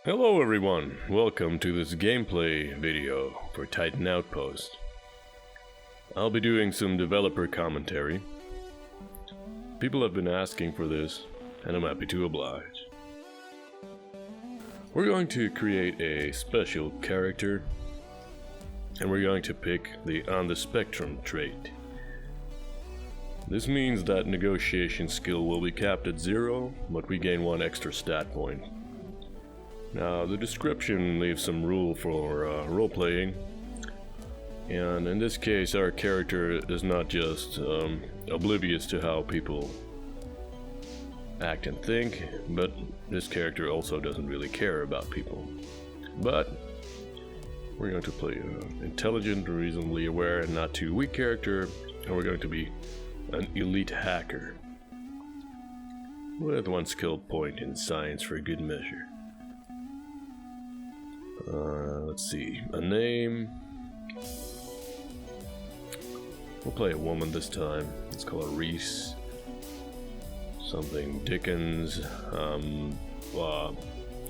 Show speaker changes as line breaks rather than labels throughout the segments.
Hello everyone, welcome to this gameplay video for Titan Outpost. I'll be doing some developer commentary. People have been asking for this, and I'm happy to oblige. We're going to create a special character, and we're going to pick the On the Spectrum trait. This means that negotiation skill will be capped at 0, but we gain 1 extra stat point. Now, the description leaves some rule for role-playing, and in this case our character is not just oblivious to how people act and think, but this character also doesn't really care about people. But we're going to play an intelligent, reasonably aware, and not too weak character, and we're going to be an elite hacker with 1 skill point in science for good measure. Let's see, a name. We'll play a woman this time. Let's call her Reese. Something Dickens.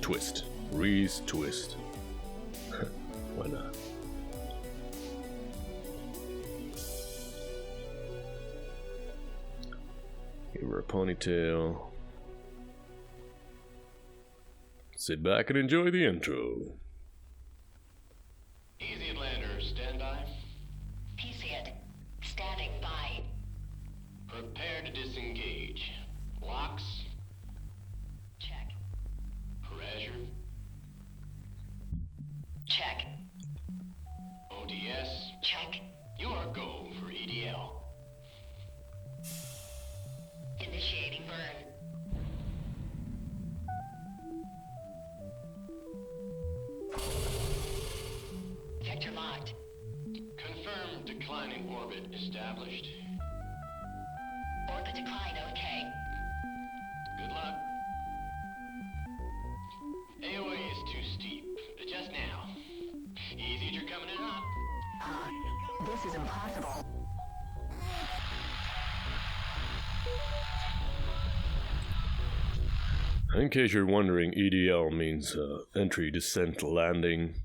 Twist. Reese Twist. Why not? Give her a ponytail. Sit back and enjoy the intro.
Easy Lander, stand by.
PCID, standing by.
Prepare to disengage. Locks.
Check.
Pressure.
Check.
ODS.
Check.
You are go for EDL.
Initiating burn. Vector locked.
Confirm declining orbit established.
Orbit decline okay.
Good luck. AOA is too steep. Adjust now. Easy, you're coming it up.
This is impossible.
In case you're wondering, EDL means entry, descent, landing.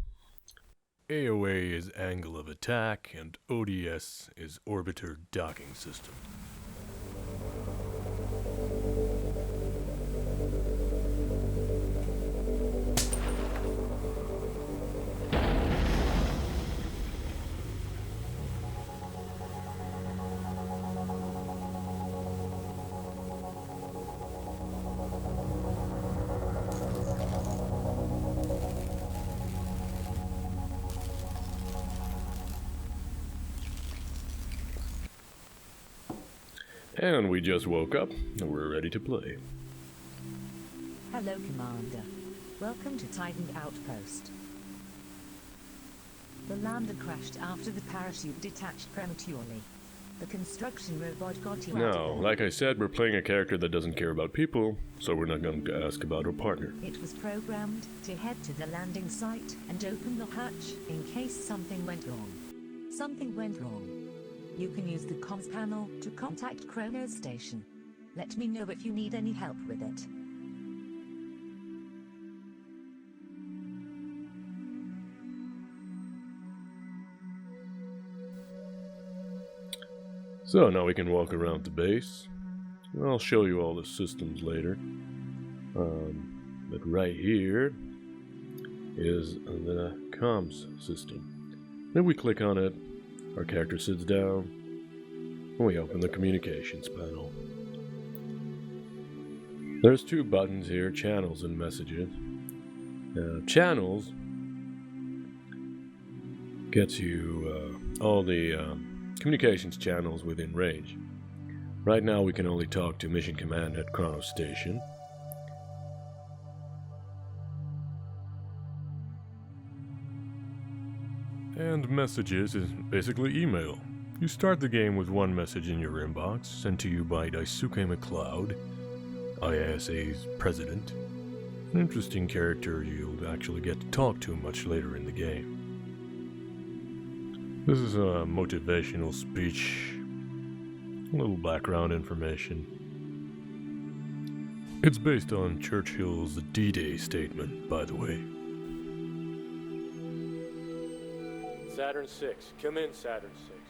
AOA is angle of attack, and ODS is orbiter docking system. And we just woke up, and we're ready to play.
Hello, Commander. Welcome to Titan Outpost. The lander crashed after the parachute detached prematurely. The construction robot got you out
Now,
of there.
like I said, we're playing a character that doesn't care about people, so we're not going to ask about her partner.
It was programmed to head to the landing site and open the hatch in case something went wrong. Something went wrong. You can use the comms panel to contact Kronos Station. Let me know if you need any help with it.
So now we can walk around the base. I'll show you all the systems later. But right here is the comms system. Then we click on it. Our character sits down, and we open the communications panel. There's 2 buttons here, channels and messages. Channels gets you all the communications channels within range. Right now we can only talk to Mission Command at Kronos Station. And messages is basically email. You start the game with 1 message in your inbox, sent to you by Daisuke McLeod, IASA's president. An interesting character you'll actually get to talk to much later in the game. This is a motivational speech, a little background information. It's based on Churchill's D-Day statement, by the way.
Saturn 6. Come in, Saturn 6.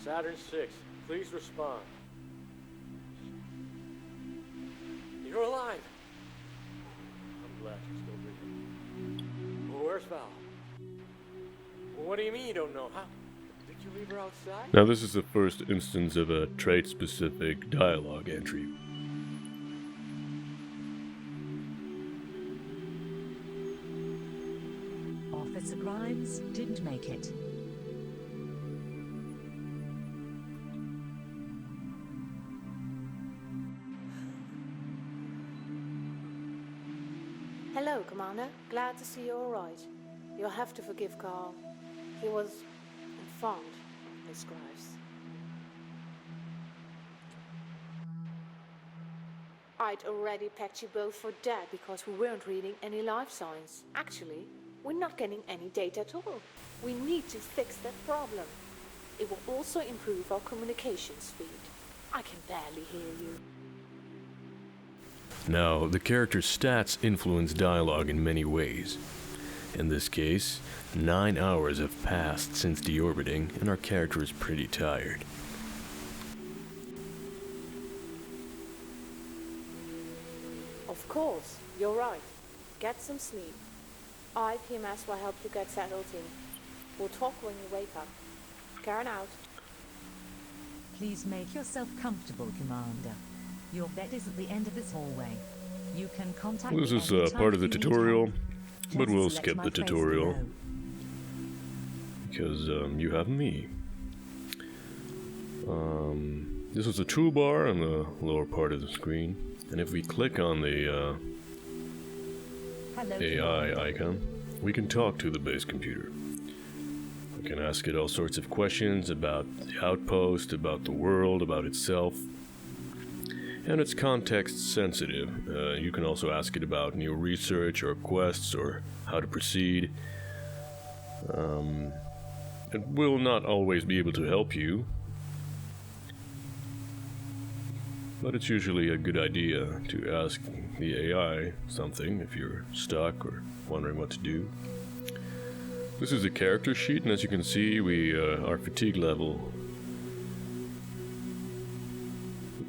Saturn 6, please respond. You're alive. I'm glad you're still breathing. Well, where's Val? Well, what do you mean you don't know? How? Did you leave her outside?
Now this is the first instance of a trait-specific dialogue entry.
Officer Grimes didn't make it.
Hello, Commander. Glad to see you're all right. You'll have to forgive Carl. He was informed, Miss Grimes. I'd already packed you both for dead because we weren't reading any life signs. Actually, we're not getting any data at all. We need to fix that problem. It will also improve our communication speed. I can barely hear you.
Now, the character's stats influence dialogue in many ways. In this case, 9 hours have passed since deorbiting, and our character is pretty tired.
Of course, you're right. Get some sleep. IPMS will help you get settled in. We'll talk when you wake up. Karen out.
Please make yourself comfortable, Commander. Your bed is at the end of this hallway. You can contact
This
me
is
anytime
part of the
if you need
tutorial,
help.
but
Just
we'll
let
skip
my
the
face
tutorial.
below.
Because you have me. This is the toolbar on the lower part of the screen, and if we click on the
Hello,
AI
Commander.
icon, we can talk to the base computer. We can ask it all sorts of questions about the outpost, about the world, about itself, and it's context sensitive. You can also ask it about new research or quests or how to proceed. It will not always be able to help you, but it's usually a good idea to ask the AI something if you're stuck or wondering what to do. This is a character sheet, and as you can see, our fatigue level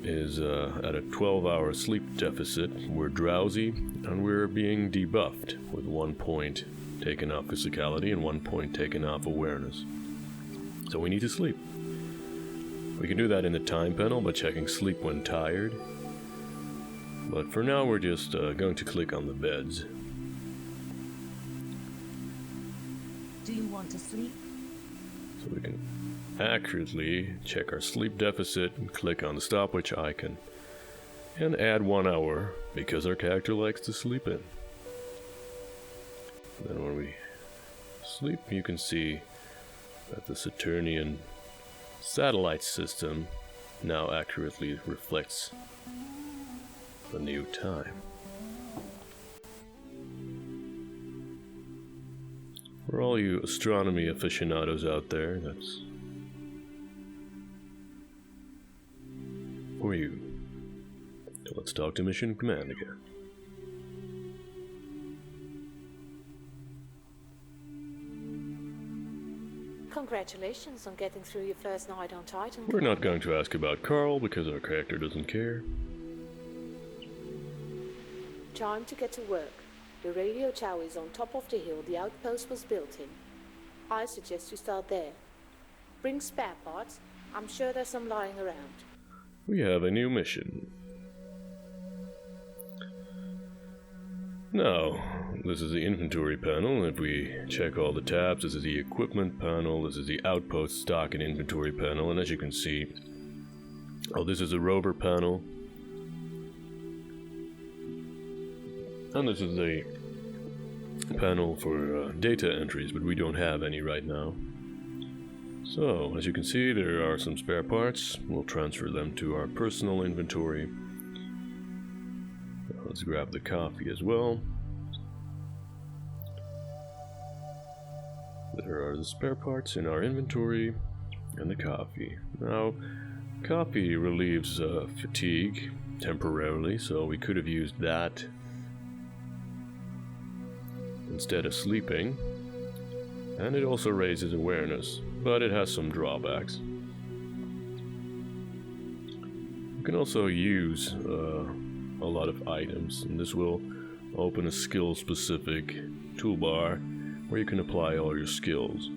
is at a 12-hour sleep deficit. We're drowsy, and we're being debuffed with 1 point taken off physicality and 1 point taken off awareness. So we need to sleep. We can do that in the time panel by checking sleep when tired. But for now, we're just going to click on the beds.
Do you want to sleep?
So we can accurately check our sleep deficit and click on the stopwatch icon. And add 1 hour, because our character likes to sleep in. Then when we sleep, you can see that the Saturnian satellite system now accurately reflects the new time. For all you astronomy aficionados out there, that's for you. So let's talk to Mission Command again.
Congratulations on getting through your first night on Titan.
We're not going to ask about Carl because our character doesn't care.
Time to get to work. The radio tower is on top of the hill the outpost was built in. I suggest you start there. Bring spare parts. I'm sure there's some lying around.
We have a new mission. Now, this is the inventory panel. If we check all the tabs, this is the equipment panel, this is the outpost stock and inventory panel, and as you can see, this is the Rover panel. And this is the panel for data entries, but we don't have any right now. So, as you can see, there are some spare parts. We'll transfer them to our personal inventory. Let's grab the coffee as well. There are the spare parts in our inventory and the coffee. Now, Coffee relieves fatigue temporarily, so we could have used that instead of sleeping. And it also raises awareness, but it has some drawbacks. You can also use a lot of items, and this will open a skill-specific toolbar where you can apply all your skills.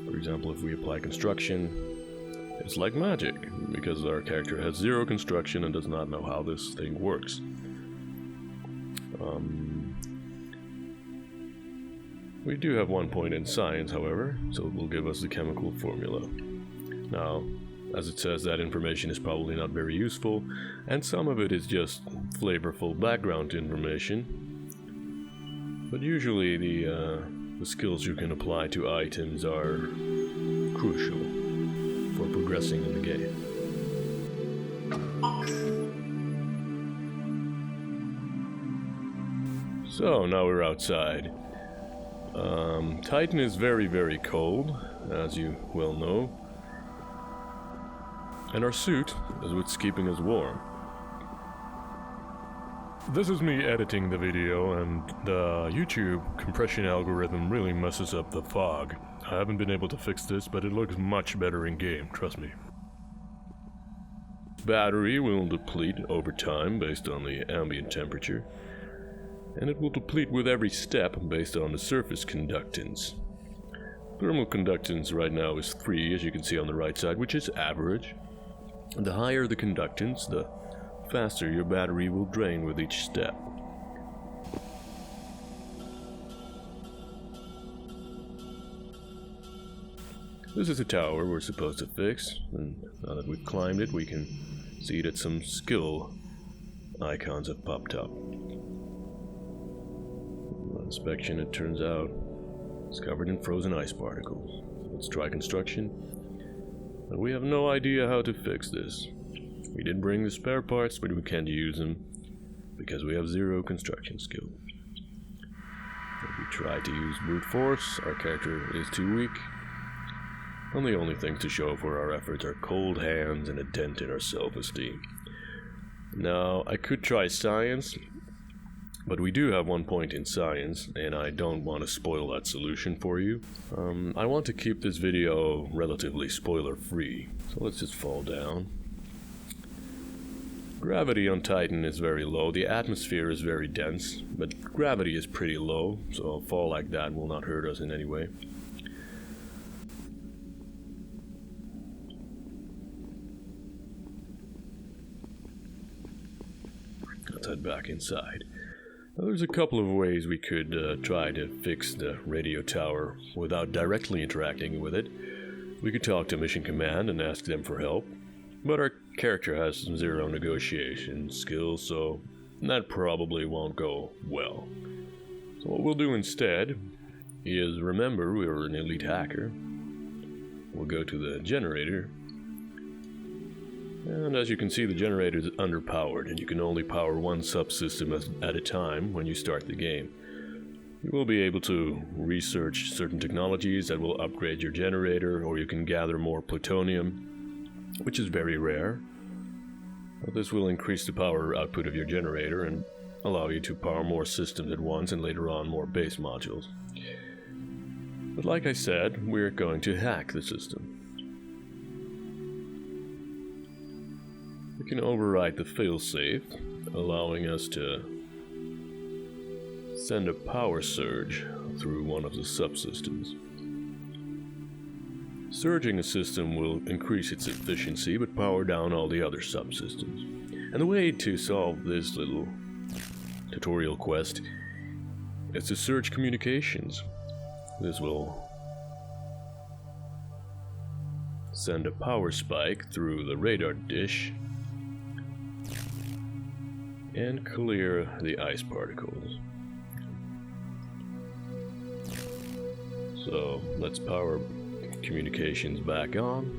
For example, if we apply construction, it's like magic, because our character has 0 construction and does not know how this thing works. We do have 1 point in science, however, so it will give us the chemical formula. Now, as it says, that information is probably not very useful, and some of it is just flavorful background information. But usually the skills you can apply to items are crucial for progressing in the game. So, now we're outside. Titan is very, very cold, as you well know. And our suit is what's keeping us warm. This is me editing the video, and the YouTube compression algorithm really messes up the fog. I haven't been able to fix this, but it looks much better in game, trust me. Battery will deplete over time based on the ambient temperature, and it will deplete with every step based on the surface conductance. Thermal conductance right now is 3, as you can see on the right side, which is average. And the higher the conductance, the faster your battery will drain with each step. This is a tower we're supposed to fix, and now that we've climbed it, we can see that some skill icons have popped up. On inspection, it turns out it's covered in frozen ice particles. Let's try construction. But we have no idea how to fix this. We did bring the spare parts, but we can't use them because we have 0 construction skill. If we try to use brute force, our character is too weak. And the only things to show for our efforts are cold hands and a dent in our self-esteem. Now, I could try science, but we do have 1 point in science, and I don't want to spoil that solution for you. I want to keep this video relatively spoiler-free, so let's just fall down. Gravity on Titan is very low. The atmosphere is very dense, but gravity is pretty low, so a fall like that will not hurt us in any way. Let's head back inside. Now, there's a couple of ways we could try to fix the radio tower without directly interacting with it. We could talk to Mission Command and ask them for help, but our character has some 0 negotiation skills, so that probably won't go well. So what we'll do instead is, remember, we're an elite hacker. We'll go to the generator, and as you can see, the generator is underpowered, and you can only power 1 subsystem at a time when you start the game. You will be able to research certain technologies that will upgrade your generator, or you can gather more plutonium, which is very rare. This will increase the power output of your generator and allow you to power more systems at once and later on more base modules. But like I said, we're going to hack the system. We can override the failsafe, allowing us to send a power surge through one of the subsystems. Surging a system will increase its efficiency but power down all the other subsystems. And the way to solve this little tutorial quest is to surge communications. This will send a power spike through the radar dish and clear the ice particles. So let's power communications back on.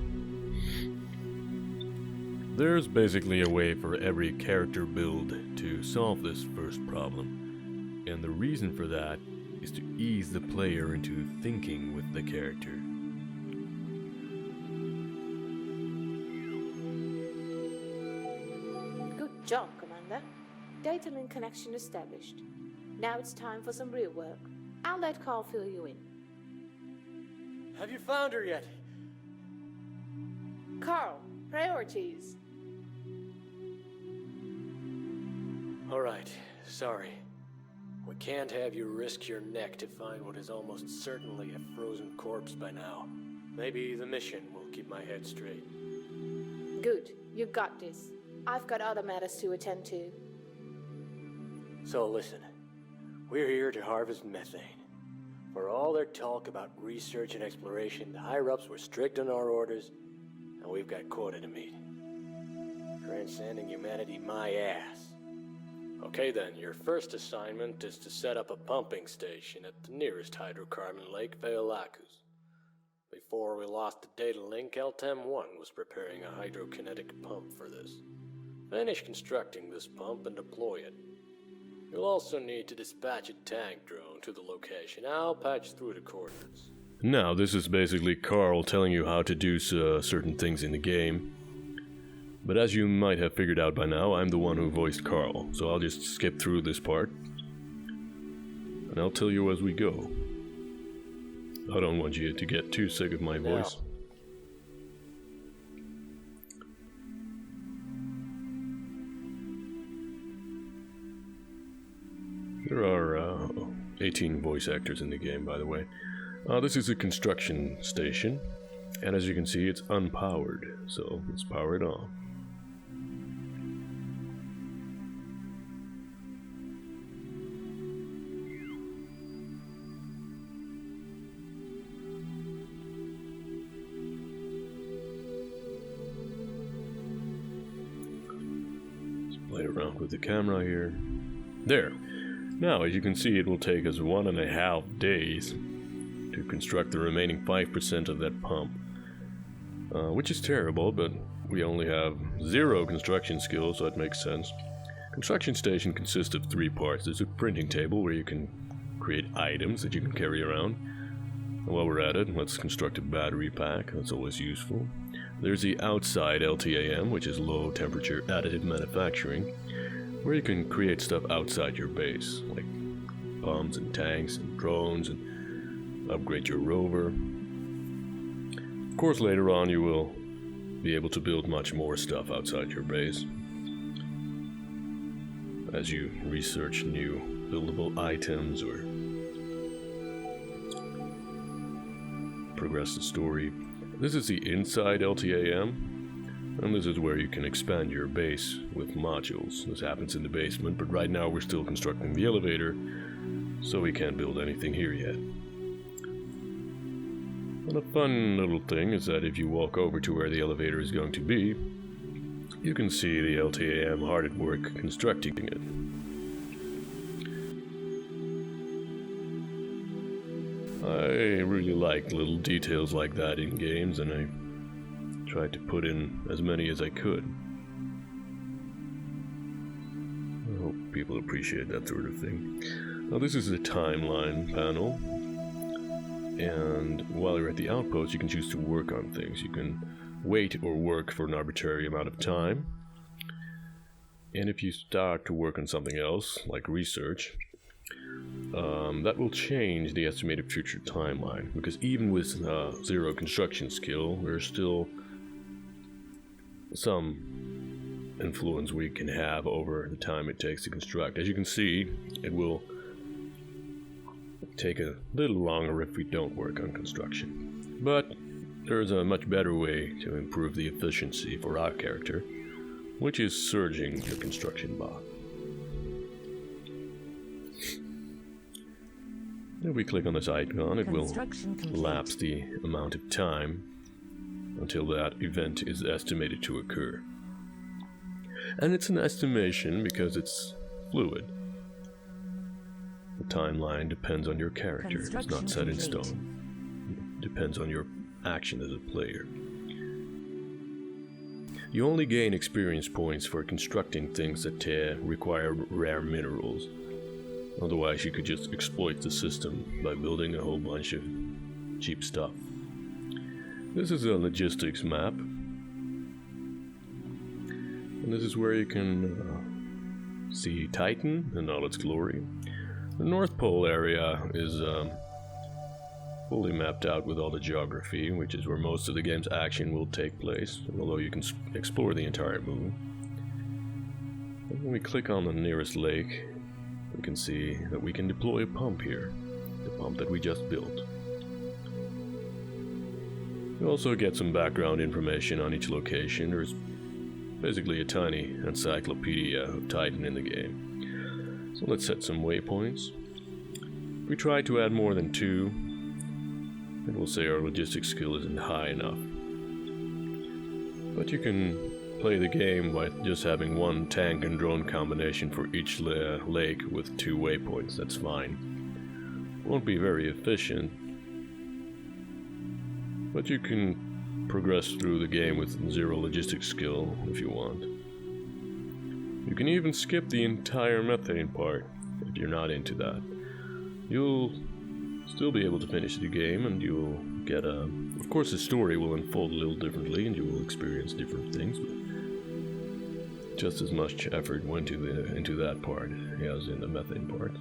There's basically a way for every character build to solve this first problem, and the reason for that is to ease the player into thinking with the character.
job, Commander. Data link connection established. Now it's time for some real work. I'll let Carl fill you in.
Have you found her yet?
Carl, priorities.
All right, sorry. We can't have you risk your neck to find what is almost certainly a frozen corpse by now. Maybe the mission will keep my head straight.
Good, you got this. I've got other matters to attend to.
So listen, we're here to harvest methane. For all their talk about research and exploration, the higher-ups were strict on our orders, and we've got quota to meet. Transcending humanity, my ass. Okay then, your first assignment is to set up a pumping station at the nearest hydrocarbon lake, Veolacus. Before we lost the data link, LTEM-1 was preparing a hydrokinetic pump for this. Finish constructing this pump and deploy it. You'll also need to dispatch a tank drone to the location. I'll patch through the coordinates.
Now, this is basically Carl telling you how to do certain things in the game. But as you might have figured out by now, I'm the one who voiced Carl, so I'll just skip through this part. And I'll tell you as we go. I don't want you to get too sick of my voice. There are 18 voice actors in the game, by the way. This is a construction station, and as you can see, it's unpowered, so let's power it on. Let's play around with the camera here. There! Now, as you can see, it will take us 1.5 days to construct the remaining 5% of that pump. Which is terrible, but we only have 0 construction skills, so it makes sense. Construction station consists of 3 parts. There's a printing table where you can create items that you can carry around. And while we're at it, let's construct a battery pack. That's always useful. There's the outside LTAM, which is low temperature additive manufacturing, where you can create stuff outside your base, like pumps and tanks and drones, and upgrade your rover. Of course, later on you will be able to build much more stuff outside your base as you research new buildable items or progress the story. This is the inside LTAM. And this is where you can expand your base with modules. This happens in the basement, but right now we're still constructing the elevator, so we can't build anything here yet. And a fun little thing is that if you walk over to where the elevator is going to be, you can see the LTAM hard at work constructing it. I really like little details like that in games, and I tried to put in as many as I could. I hope people appreciate that sort of thing. Now, this is the timeline panel, and while you're at the outpost, you can choose to work on things. You can wait or work for an arbitrary amount of time, and if you start to work on something else, like research, that will change the estimated future timeline, because even with 0 construction skill, there's still some influence we can have over the time it takes to construct. As you can see, it will take a little longer if we don't work on construction. But there's a much better way to improve the efficiency for our character, which is surging the construction bar. If we click on this icon, it will lapse the amount of time until that event is estimated to occur. And it's an estimation because it's fluid. The timeline depends on your character. It's not set in stone. It depends on your action as a player. You only gain experience points for constructing things that require rare minerals. Otherwise, you could just exploit the system by building a whole bunch of cheap stuff. This is a logistics map. And this is where you can see Titan in all its glory. The North Pole area is fully mapped out with all the geography, which is where most of the game's action will take place, although you can explore the entire moon. And when we click on the nearest lake, we can see that we can deploy a pump here, the pump that we just built. We also get some background information on each location. There's basically a tiny encyclopedia of Titan in the game. So let's set some waypoints. If we try to add more than 2, then we'll say our logistics skill isn't high enough. But you can play the game by just having 1 tank and drone combination for each lake with 2 waypoints. That's fine. Won't be very efficient, but you can progress through the game with 0 logistics skill if you want. You can even skip the entire methane part if you're not into that. You'll still be able to finish the game, and you'll get a... Of course, the story will unfold a little differently, and you will experience different things, but just as much effort went into that part as in the methane part.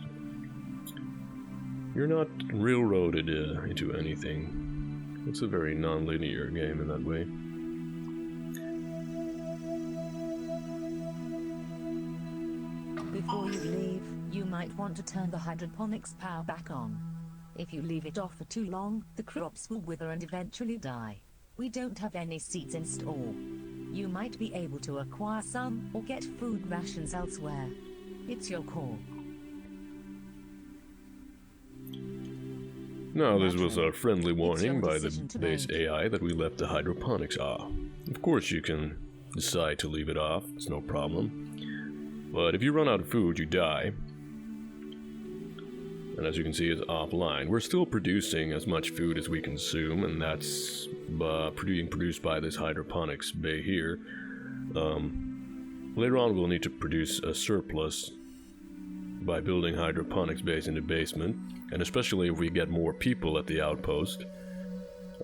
You're not railroaded into anything. It's a very non-linear game in that way.
Before you leave, you might want to turn the hydroponics power back on. If you leave it off for too long, the crops will wither and eventually die. We don't have any seeds in store. You might be able to acquire some, or get food rations elsewhere. It's your call.
Now, this was a friendly warning by the base AI that we left the hydroponics off. Of course, you can decide to leave it off, it's no problem. But if you run out of food, you die. And as you can see, it's offline. We're still producing as much food as we consume, and that's being produced by this hydroponics bay here. Later on, we'll need to produce a surplus by building hydroponics bays in the basement, and especially if we get more people at the outpost,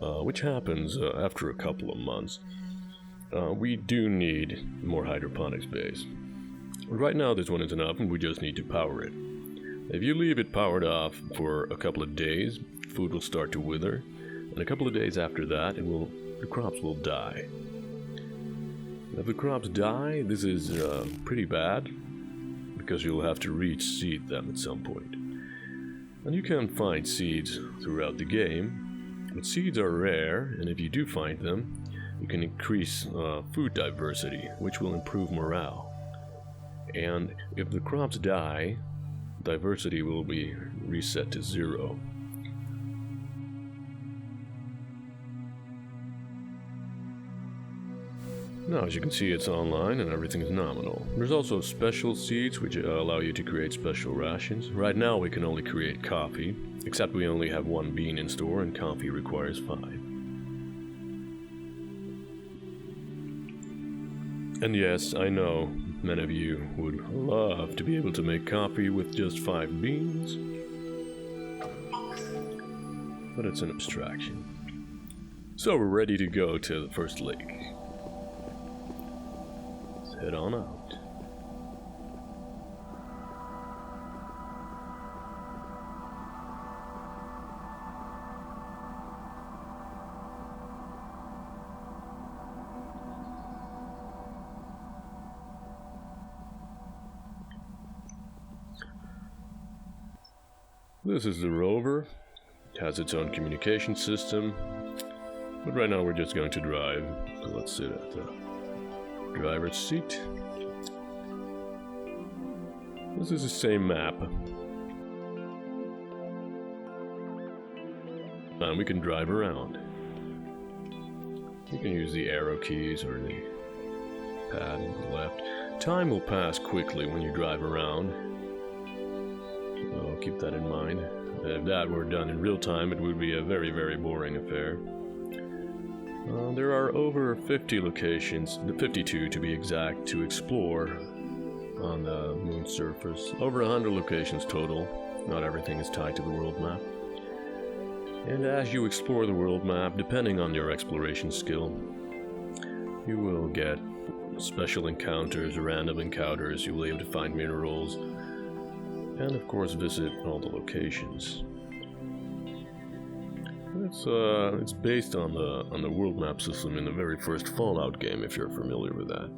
which happens after a couple of months. We do need more hydroponics bays. Right now this one is enough, and we just need to power it. If you leave it powered off for a couple of days, food will start to wither, and a couple of days after that, the crops will die. If the crops die, this is pretty bad, because you'll have to reseed them at some point. And you can find seeds throughout the game, but seeds are rare, and if you do find them, you can increase food diversity, which will improve morale. And if the crops die, diversity will be reset to 0. Now, as you can see, it's online and everything is nominal. There's also special seeds which allow you to create special rations. Right now we can only create coffee, except we only have 1 bean in store and coffee requires 5. And yes, I know many of you would love to be able to make coffee with just 5 beans, but it's an abstraction. So we're ready to go to the first lake. Let's head on out. This is the Rover. It has its own communication system, but right now we're just going to drive. So let's sit at the driver's seat. This is the same map. And we can drive around. You can use the arrow keys or the pad on the left. Time will pass quickly when you drive around. So keep that in mind. If that were done in real time, it would be a very, very boring affair. There are over 50 locations, 52 to be exact, to explore on the moon's surface. Over 100 locations total. Not everything is tied to the world map. And as you explore the world map, depending on your exploration skill, you will get special encounters, random encounters. You'll be able to find minerals, and of course visit all the locations. It's based on the world map system in the very first Fallout game, if you're familiar with that.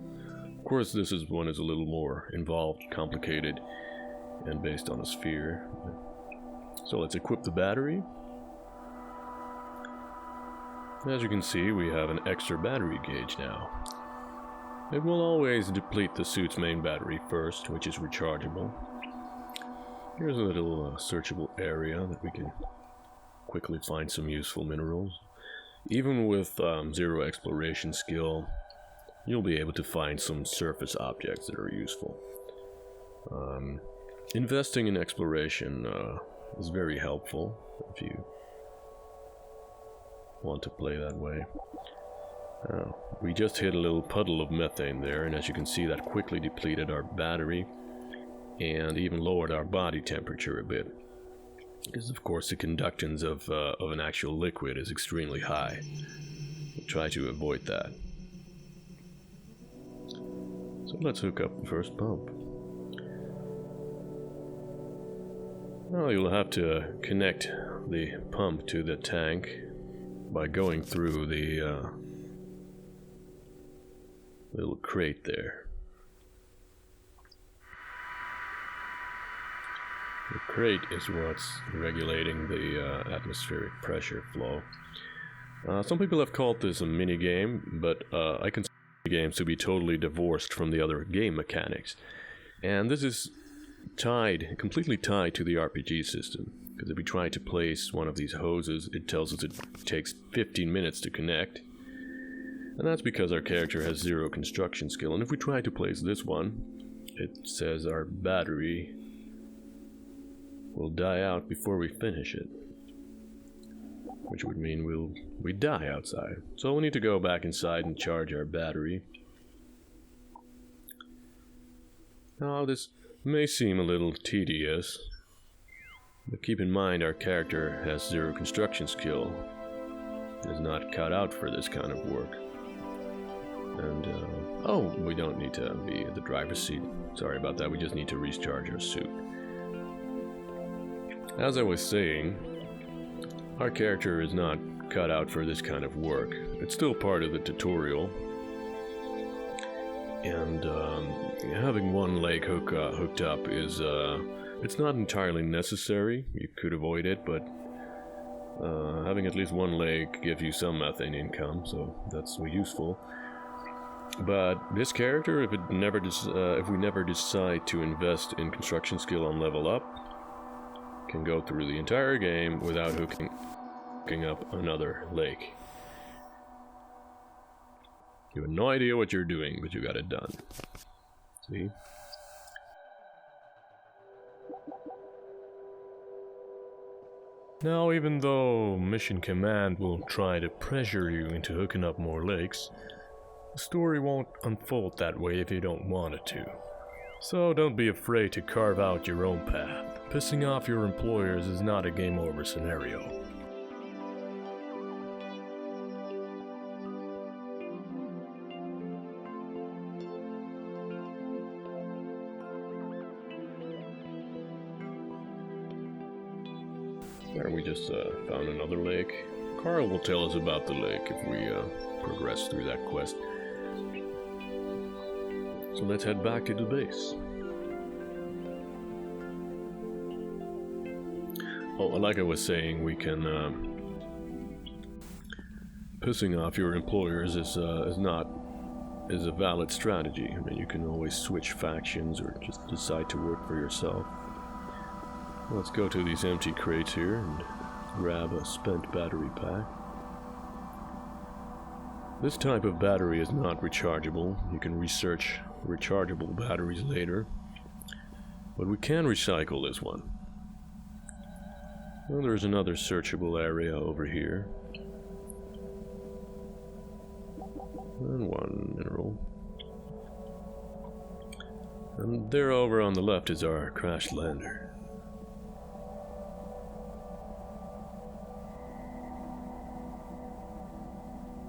Of course, this one is a little more involved, complicated, and based on a sphere. So let's equip the battery. As you can see, we have an extra battery gauge now. It will always deplete the suit's main battery first, which is rechargeable. Here's a little searchable area that we can quickly find some useful minerals. Even with 0 exploration skill, you'll be able to find some surface objects that are useful. Investing in exploration is very helpful if you want to play that way. We just hit a little puddle of methane there, and as you can see, that quickly depleted our battery and even lowered our body temperature a bit. Because of course the conductance of an actual liquid is extremely high. We'll try to avoid that. So let's hook up the first pump. Well, you'll have to connect the pump to the tank by going through the little crate there. The crate is what's regulating the atmospheric pressure flow. Some people have called this a mini game, but I consider the games to be totally divorced from the other game mechanics. And this is completely tied to the RPG system. Because if we try to place one of these hoses, it tells us it takes 15 minutes to connect. And that's because our character has 0 construction skill. And if we try to place this one, it says our battery will die out before we finish it. Which would mean we die outside. So we need to go back inside and charge our battery. Now this may seem a little tedious, but keep in mind our character has 0 construction skill. Is not cut out for this kind of work. And, oh, we don't need to be at the driver's seat. Sorry about that, we just need to recharge our suit. As I was saying, our character is not cut out for this kind of work. It's still part of the tutorial. And having one leg hooked up is, it's not entirely necessary. You could avoid it, but having at least one leg gives you some methane income, so that's useful. But this character, if we never decide to invest in construction skill on level up, can go through the entire game without hooking up another leg. You have no idea what you're doing, but you got it done. See? Now, even though Mission Command will try to pressure you into hooking up more legs, the story won't unfold that way if you don't want it to. So don't be afraid to carve out your own path. Pissing off your employers is not a game over scenario. There, we just found another lake. Carl will tell us about the lake if we progress through that quest. So let's head back to the base. Oh, like I was saying, we can pissing off your employers is a valid strategy. I mean, you can always switch factions or just decide to work for yourself. Let's go to these empty crates here and grab a spent battery pack. This type of battery is not rechargeable. You can research rechargeable batteries later, but we can recycle this one. Well, there's another searchable area over here. And one mineral. And there over on the left is our crashed lander.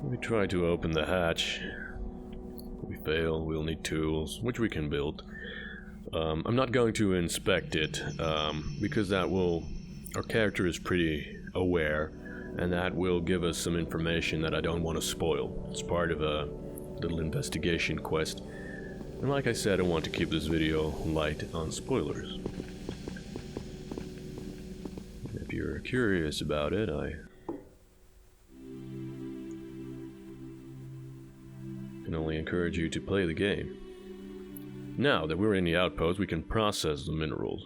We try to open the hatch. We fail, we'll need tools, which we can build. I'm not going to inspect it, because that will... Our character is pretty aware, and that will give us some information that I don't want to spoil. It's part of a little investigation quest. And like I said, I want to keep this video light on spoilers. If you're curious about it, I can only encourage you to play the game. Now that we're in the outpost, we can process the minerals.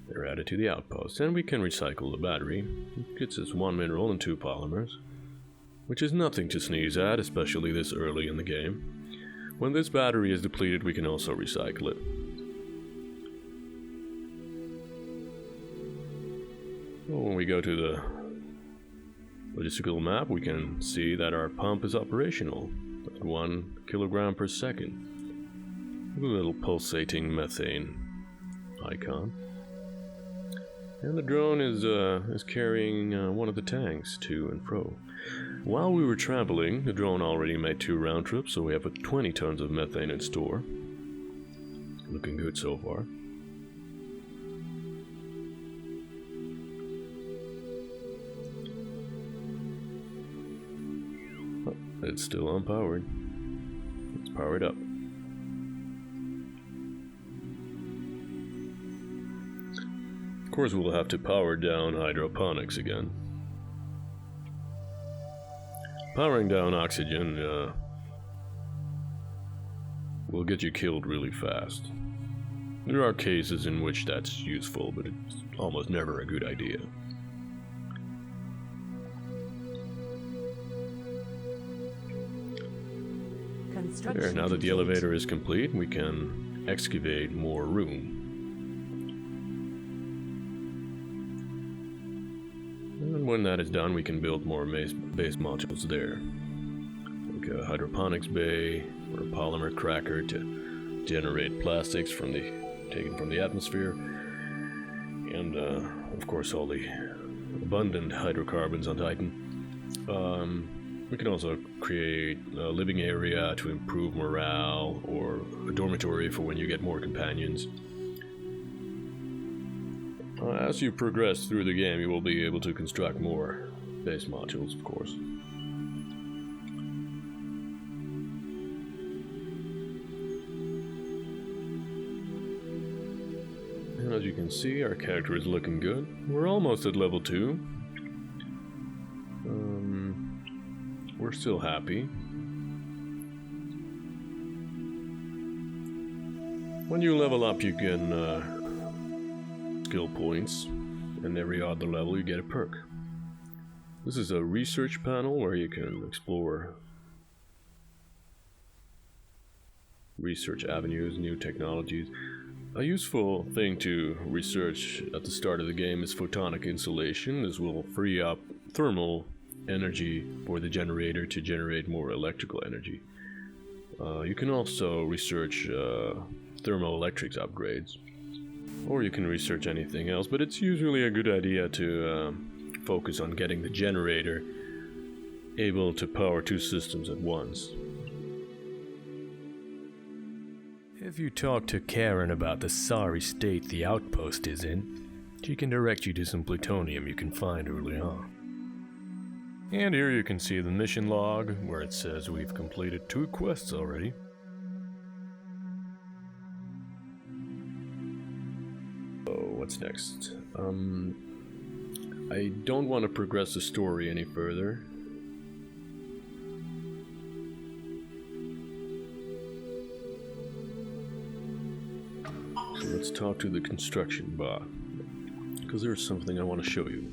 They're added to the outpost, and we can recycle the battery. It gets us 1 mineral and 2 polymers, which is nothing to sneeze at, especially this early in the game. When this battery is depleted, we can also recycle it. Well, when we go to the logistical map, we can see that our pump is operational at 1 kilogram per second. With a little pulsating methane icon. And the drone is carrying one of the tanks to and fro. While we were traveling, the drone already made 2 round trips, so we have 20 tons of methane in store. Looking good so far. Oh, it's still unpowered. Let's power it up. Of course, we'll have to power down hydroponics again. Powering down oxygen will get you killed really fast. There are cases in which that's useful, but it's almost never a good idea. There, now that the elevator is complete, we can excavate more room. And when that is done, we can build more base modules there. Like a hydroponics bay, or a polymer cracker to generate plastics taken from the atmosphere. And, of course, all the abundant hydrocarbons on Titan. We can also create a living area to improve morale, or a dormitory for when you get more companions. As you progress through the game, you will be able to construct more base modules, of course. And as you can see, our character is looking good. We're almost at level 2. We're still happy. When you level up, you can skill points, and every other level you get a perk. This is a research panel where you can explore research avenues, new technologies. A useful thing to research at the start of the game is photonic insulation. This will free up thermal energy for the generator to generate more electrical energy. You can also research thermoelectrics upgrades, or you can research anything else, but it's usually a good idea to focus on getting the generator able to power 2 systems at once. If you talk to Karen about the sorry state the outpost is in, she can direct you to some plutonium you can find early on. And here you can see the mission log, where it says we've completed 2 quests already. So, what's next? I don't want to progress the story any further. So let's talk to the construction bot, because there's something I want to show you.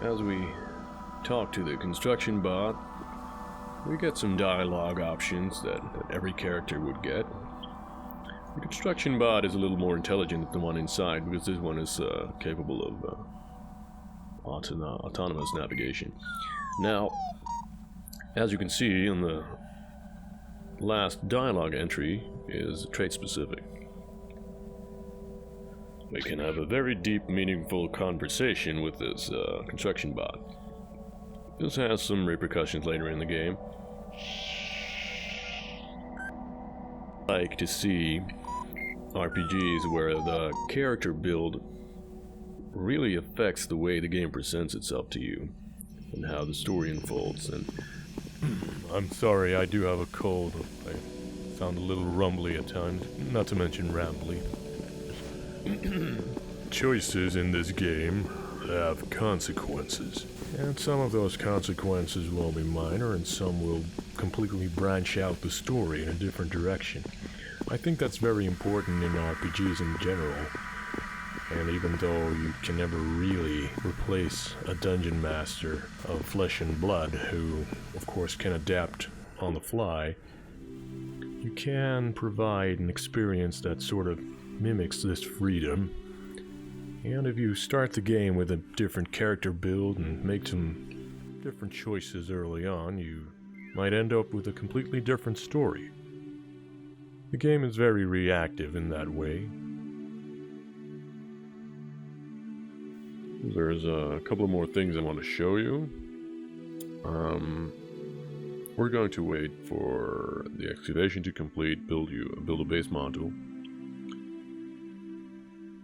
As we talk to the construction bot, we get some dialogue options that every character would get. The construction bot is a little more intelligent than the one inside, because this one is capable of autonomous navigation. Now, as you can see in the last dialogue entry is trait specific. we can have a very deep, meaningful conversation with this construction bot. This has some repercussions later in the game. I like to see RPGs where the character build really affects the way the game presents itself to you and how the story unfolds. And I'm sorry, I do have a cold. I sound a little rumbly at times, not to mention rambly. Choices in this game have consequences, and some of those consequences will be minor and some will completely branch out the story in a different direction. I think that's very important in RPGs in general. And even though you can never really replace a dungeon master of flesh and blood, who of course can adapt on the fly, you can provide an experience that sort of mimics this freedom. And if you start the game with a different character build and make some different choices early on, you might end up with a completely different story. The game is very reactive in that way. There's a couple of more things I want to show you. We're going to wait for the excavation to complete, build a base module.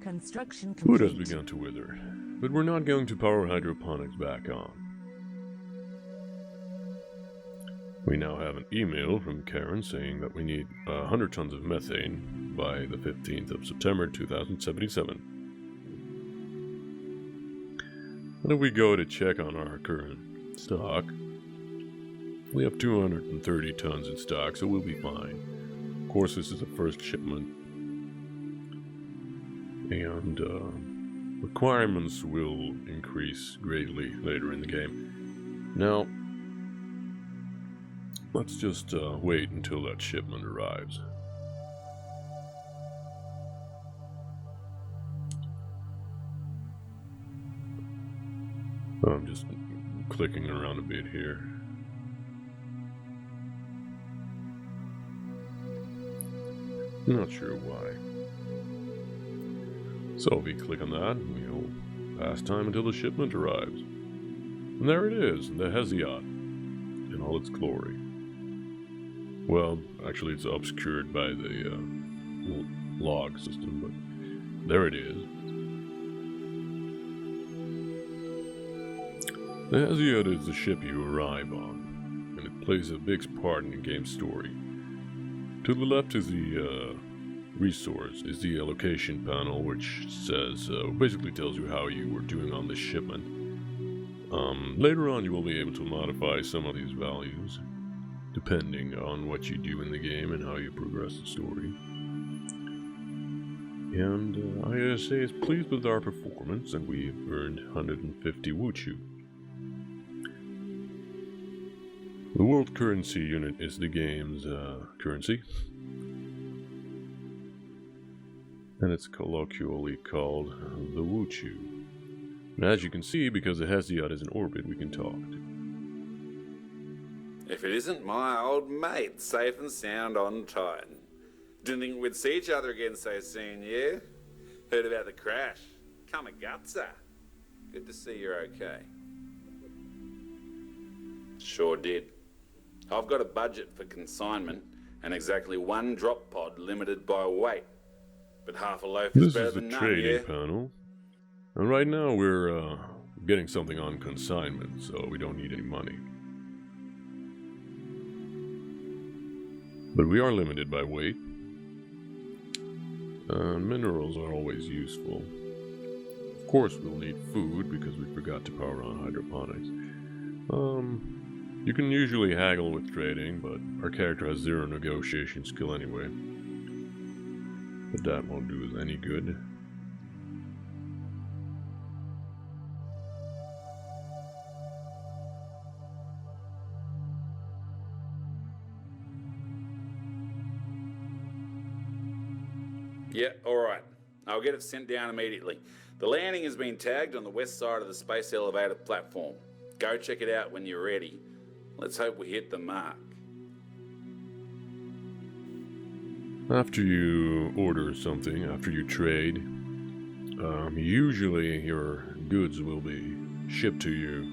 Construction
Food
complete.
has begun to wither, but we're not going to power hydroponics back on. We now have an email from Karen saying that we need 100 tons of methane by the 15th of September 2077. And if we go to check on our current stock, we have 230 tons in stock, so we'll be fine. Of course, this is the first shipment, and requirements will increase greatly later in the game. Now, let's just wait until that shipment arrives. I'm just clicking around a bit here. Not sure why. So if we click on that, we'll pass time until the shipment arrives. And there it is, the Hesiod, in all its glory. Well, actually it's obscured by the log system, but there it is. The Hesiod is the ship you arrive on, and it plays a big part in the game's story. To the left is the resource, is the location panel, which says, basically tells you how you were doing on this shipment. Later on you will be able to modify some of these values, depending on what you do in the game and how you progress the story. And ISA is pleased with our performance, and we've earned 150 Wuchu. The world currency unit is the game's currency, and it's colloquially called the Wuchu. And as you can see, because the Hesiod is in orbit, we can talk.
If it isn't my old mate, safe and sound on Titan. Didn't think we'd see each other again so soon, yeah? Heard about the crash. Kamagutsa. Good to see you're okay. Sure did. I've got a budget for consignment and exactly one drop pod limited by weight. But half a loaf is better than none, yeah?
This is the trading panel. And right now we're getting something on consignment, so we don't need any money. But we are limited by weight. Minerals are always useful. Of course we'll need food because we forgot to power on hydroponics. You can usually haggle with trading, but our character has 0 negotiation skill anyway. But that won't do us any good.
Yeah, alright. I'll get it sent down immediately. The landing has been tagged on the west side of the space elevator platform. Go check it out when you're ready. Let's hope we hit the mark.
After you order something, after you trade, Usually your goods will be shipped to you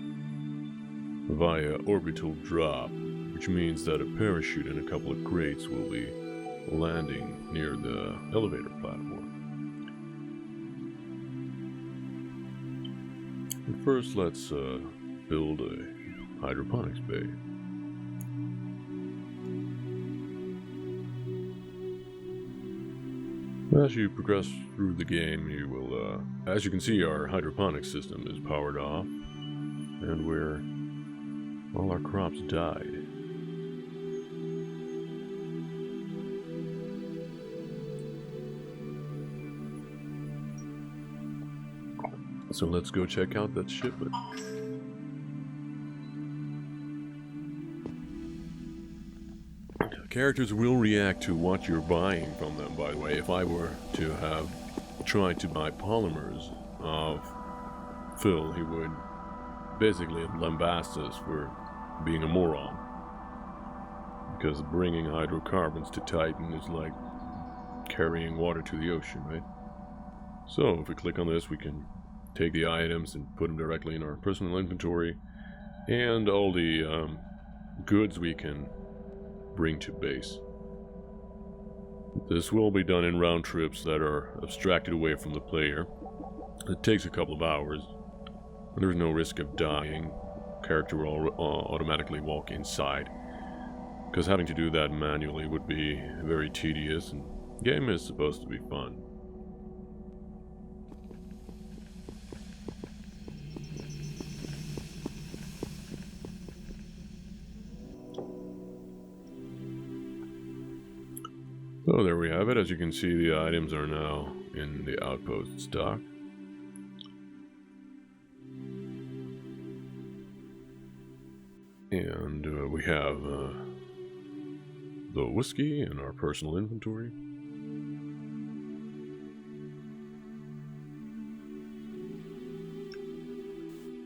via orbital drop, which means that a parachute and a couple of crates will be landing near the elevator platform. But first, let's build a hydroponics bay. As you progress through the game, you will, as you can see, our hydroponics system is powered off, and all our crops died. So let's go check out that shipment. Characters will react to what you're buying from them, by the way. If I were to have tried to buy polymers of Phil, he would basically lambast us for being a moron. Because bringing hydrocarbons to Titan is like carrying water to the ocean, right? So if we click on this, we can take the items and put them directly in our personal inventory, and all the goods we can bring to base. This will be done in round trips that are abstracted away from the player. It takes a couple of hours. There's no risk of dying. Character will automatically walk inside, because having to do that manually would be very tedious, and the game is supposed to be fun. So there we have it. As you can see, the items are now in the Outpost stock. And we have the whiskey in our personal inventory.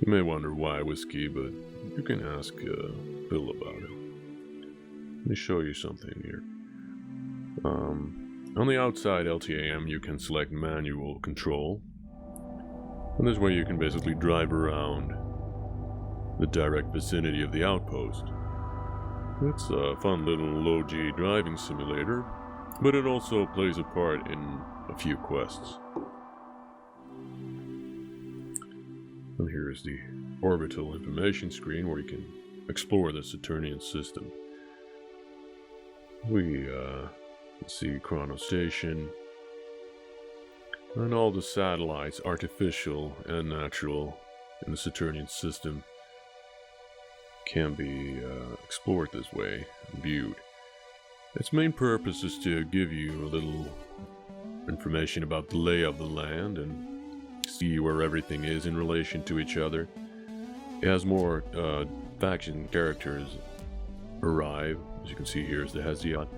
You may wonder why whiskey, but you can ask Bill about it. Let me show you something here. On the outside LTAM, you can select manual control, and this way you can basically drive around the direct vicinity of the outpost. It's a fun little low-G driving simulator, but it also plays a part in a few quests. And here's the orbital information screen where you can explore the Saturnian system. We see Chrono Station, and all the satellites, artificial and natural, in the Saturnian system can be explored this way, viewed. Its main purpose is to give you a little information about the lay of the land and see where everything is in relation to each other. It has more faction characters arrive. As you can see, here's the Hesiod.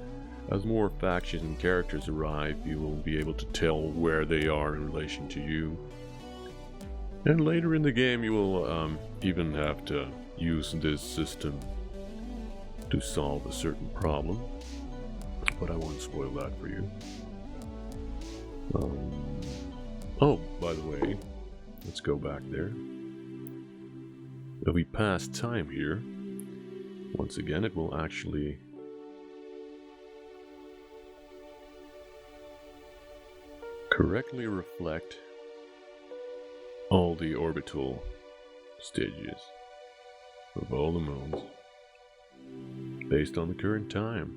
As more factions and characters arrive, you will be able to tell where they are in relation to you. And later in the game, you will even have to use this system to solve a certain problem. But I won't spoil that for you. Oh, by the way, let's go back there. If we pass time here, once again, it will actually correctly reflect all the orbital stages of all the moons based on the current time,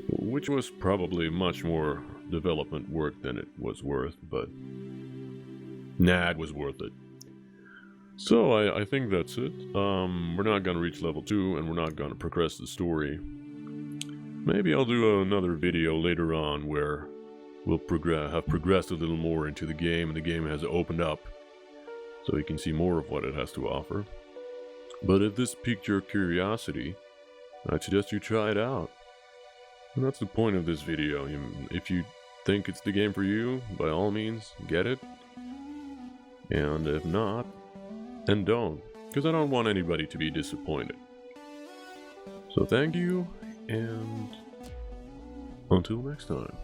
which was probably much more development work than it was worth, but nah, it was worth it. So I think that's it. We're not gonna reach level 2, and we're not gonna progress the story. Maybe I'll do another video later on where we'll have progressed a little more into the game, and the game has opened up, so you can see more of what it has to offer. But if this piqued your curiosity, I'd suggest you try it out. And that's the point of this video. If you think it's the game for you, by all means, get it. And if not, then don't, because I don't want anybody to be disappointed. So thank you, and until next time.